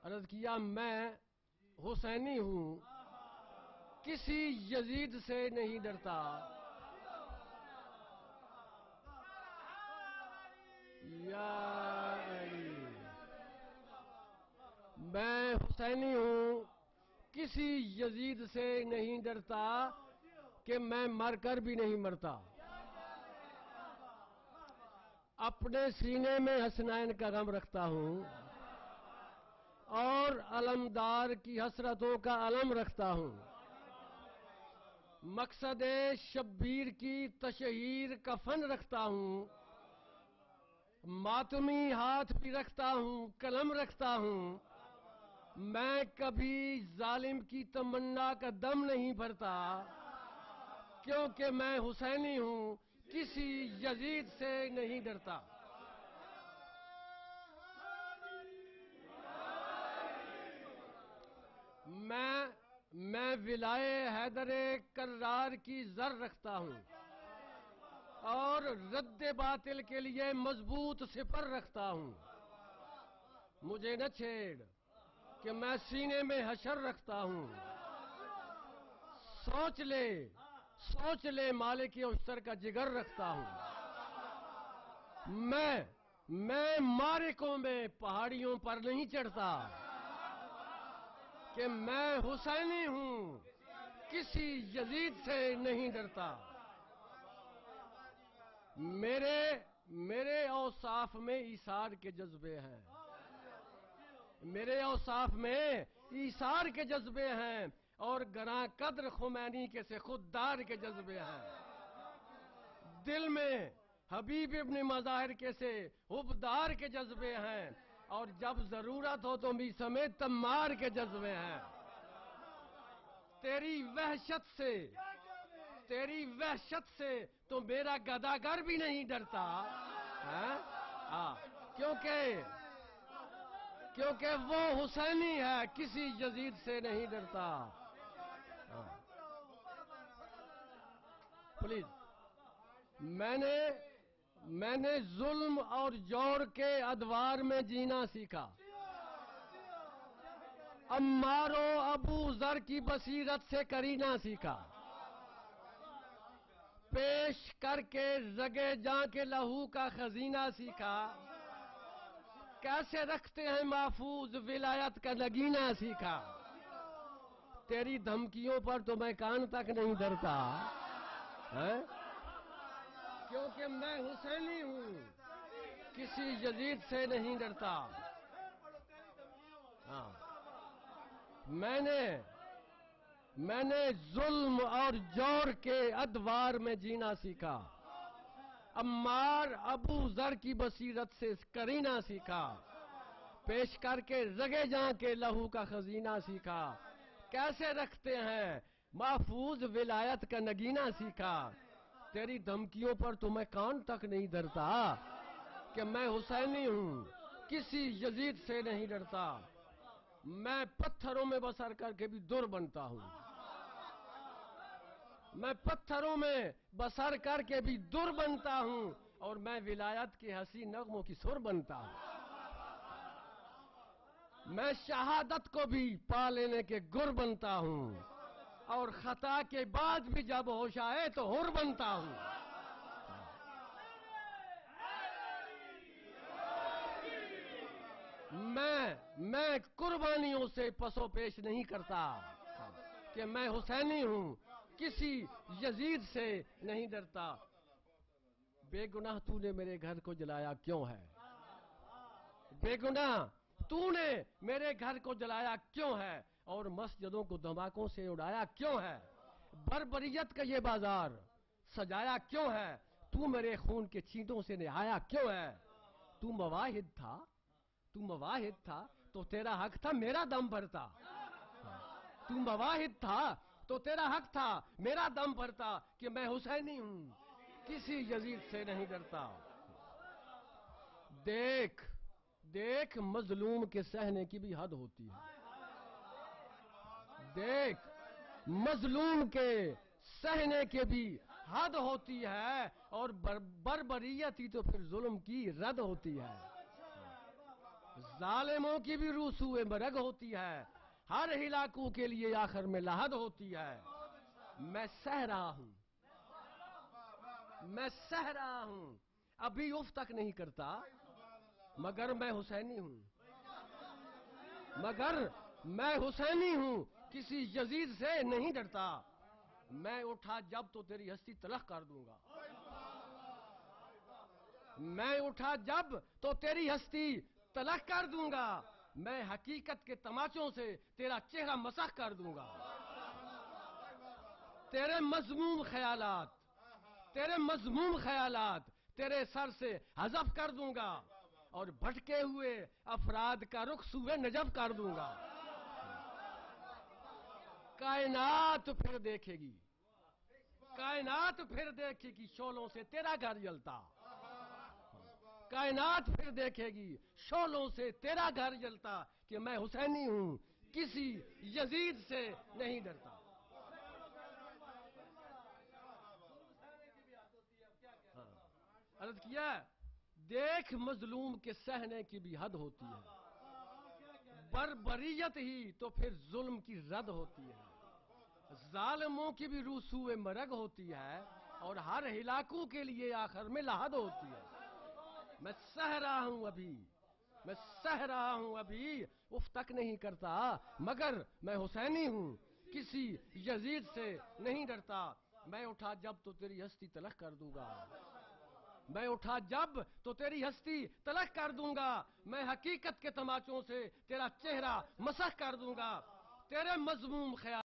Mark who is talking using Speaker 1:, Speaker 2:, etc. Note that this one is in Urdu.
Speaker 1: عرض کیا میں حسینی ہوں، کسی یزید سے نہیں ڈرتا۔ یا علی، میں حسینی ہوں، کسی یزید سے نہیں ڈرتا کہ میں مر کر بھی نہیں مرتا۔ اپنے سینے میں حسنین کا غم رکھتا ہوں اور علمدار کی حسرتوں کا علم رکھتا ہوں۔ مقصد شبیر کی تشہیر کا فن رکھتا ہوں، ماتمی ہاتھ بھی رکھتا ہوں، قلم رکھتا ہوں۔ میں کبھی ظالم کی تمنا کا دم نہیں بھرتا، کیونکہ میں حسینی ہوں، کسی یزید سے نہیں ڈرتا۔ میں ولائے حیدر کرار کی زر رکھتا ہوں اور رد باطل کے لیے مضبوط سپر رکھتا ہوں۔ مجھے نہ چھیڑ کہ میں سینے میں حشر رکھتا ہوں۔ سوچ لے مالک اشتر کا جگر رکھتا ہوں۔ میں معرکوں میں پہاڑیوں پر نہیں چڑھتا کہ میں حسینی ہوں، کسی یزید سے نہیں ڈرتا۔ میرے اوصاف میں ایثار کے جذبے ہیں، میرے اوصاف میں ایثار کے جذبے ہیں اور گراں قدر خمینی کے سے خوددار کے جذبے ہیں۔ دل میں حبیب ابن مظاہر کے سے حبدار کے جذبے ہیں اور جب ضرورت ہو تو بھی سمیت تمار کے جذبے ہیں۔ تیری وحشت سے تو میرا گداگر بھی نہیں ڈرتا، کیونکہ وہ حسینی ہے، کسی یزید سے نہیں ڈرتا۔ پلیز، میں نے ظلم اور جور کے ادوار میں جینا سیکھا۔ عمار و ابو ذر کی بصیرت سے کرینا سیکھا۔ پیش کر کے رگے جاں کے لہو کا خزینہ سیکھا۔ کیسے رکھتے ہیں محفوظ ولایت کا نگینہ سیکھا۔ تیری دھمکیوں پر تو میں کان تک نہیں ڈرتا، کیونکہ میں حسینی ہوں، کسی یزید سے نہیں ڈرتا۔ میں نے ظلم اور جور کے ادوار میں جینا سیکھا۔ عمار ابو ذر کی بصیرت سے کرینا سیکھا۔ پیش کر کے رگے جاں کے لہو کا خزینہ سیکھا۔ کیسے رکھتے ہیں محفوظ ولایت کا نگینہ سیکھا۔ تیری دھمکیوں پر تو میں کان تک نہیں ڈرتا کہ میں حسینی ہوں، کسی یزید سے نہیں ڈرتا۔ میں پتھروں میں بسر کر کے بھی در بنتا ہوں، میں پتھروں میں بسر کر کے بھی در بنتا ہوں اور میں ولایت کے حسین نغموں کی سر بنتا ہوں۔ میں شہادت کو بھی پا لینے کے گر بنتا ہوں اور خطا کے بعد بھی جب ہوش آئے تو حر بنتا ہوں۔ میں قربانیوں سے پسو پیش نہیں کرتا کہ میں حسینی ہوں، کسی یزید سے نہیں ڈرتا۔ بے گناہ تو نے میرے گھر کو جلایا کیوں ہے؟ بے گناہ تو نے میرے گھر کو جلایا کیوں ہے اور مسجدوں کو دھماکوں سے اڑایا کیوں ہے؟ بربریت کا یہ بازار سجایا کیوں ہے؟ تو میرے خون کے چھینٹوں سے نہایا کیوں ہے؟ تو مواحد تھا تو تیرا حق تھا میرا دم بھرتا۔ تو مواحد تھا تو تیرا حق تھا میرا دم بھرتا کہ میں حسینی ہوں، کسی یزید سے نہیں ڈرتا۔ دیکھ مظلوم کے سہنے کی بھی حد ہوتی ہے۔ دیکھ مظلوم کے سہنے کے بھی حد ہوتی ہے اور بربریت ہی تو پھر ظلم کی رد ہوتی ہے۔ ظالموں کی بھی روح سوئے مرگ ہوتی ہے، ہر ہلاکوں کے لیے آخر میں لحد ہوتی ہے۔ میں سہ رہا ہوں، میں سہ رہا ہوں، ابھی اف تک نہیں کرتا، مگر میں حسینی ہوں، مگر میں حسینی ہوں، کسی یزید سے نہیں ڈرتا۔ میں اٹھا جب تو تیری ہستی تلخ کر دوں گا، میں اٹھا جب تو تیری ہستی تلخ کر دوں گا، میں حقیقت کے تماچوں سے تیرا چہرہ مسخ کر دوں گا۔ تیرے مذموم خیالات، تیرے مذموم خیالات تیرے سر سے حذف کر دوں گا، اور بھٹکے ہوئے افراد کا رخ سوئے نجف کر دوں گا۔ کائنات پھر دیکھے گی، کائنات پھر دیکھے گی شعلوں سے تیرا گھر جلتا، کائنات پھر دیکھے گی شعلوں سے تیرا گھر جلتا، کہ میں حسینی ہوں، کسی یزید سے نہیں ڈرتا۔ عرض کیا، دیکھ مظلوم کے سہنے کی بھی حد ہوتی ہے، بربریت ہی تو پھر ظلم کی رد ہوتی ہے۔ ظالموں کی بھی روح سوئے مرگ ہوتی ہے، اور ہر ہلاکوں کے لیے آخر میں لحد ہوتی ہے۔ میں سہ رہا ہوں ابھی، میں سہ رہا ہوں ابھی، اف تک نہیں کرتا، مگر میں حسینی ہوں، کسی یزید سے نہیں ڈرتا۔ میں اٹھا جب تو تیری ہستی تلخ کر دوں گا، میں اٹھا جب تو تیری ہستی تلخ کر دوں گا، میں حقیقت کے تماچوں سے تیرا چہرہ مسخ کر دوں گا۔ تیرے مذموم خیال